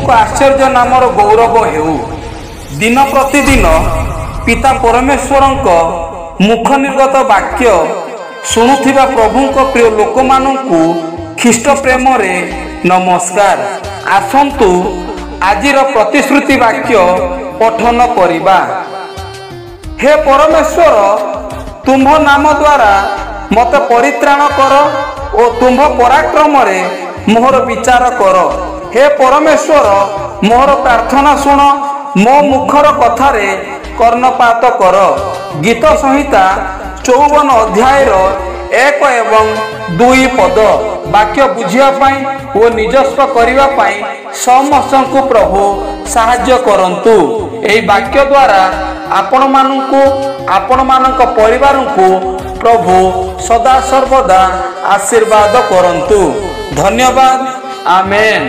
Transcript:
प्रभुक आश्चर्य नामर गौरव हेउ। दिन प्रतिदिन पिता परमेश्वर मुख निर्गत वाक्य शुणुथिबा प्रभुक प्रिय लोक मानू ख्रीष्ट प्रेम रे नमस्कार। आसंतु आजिर प्रतिश्रुति वाक्य पठन करिबा। हे परमेश्वर, तुम्भ नाम द्वारा मत परित्राण कर और तुम्भ पराक्रम रे मोहर विचार कर। हे परमेश्वर, मोहर प्रार्थना शुण, मो मुखर कथारे कर्णपात कर। गीत संहिता 54 अध्याय 1 एवं 2 पद वाक्य बुझिया पाई ओ निजस्व करिवा पाई समस्त को प्रभु साहाय्य करंतु। एही वाक्य द्वारा आपण मानकु आपण मानक परिवार को प्रभु सदा सर्वदा आशीर्वाद करंतु। धन्यवाद। आमेन।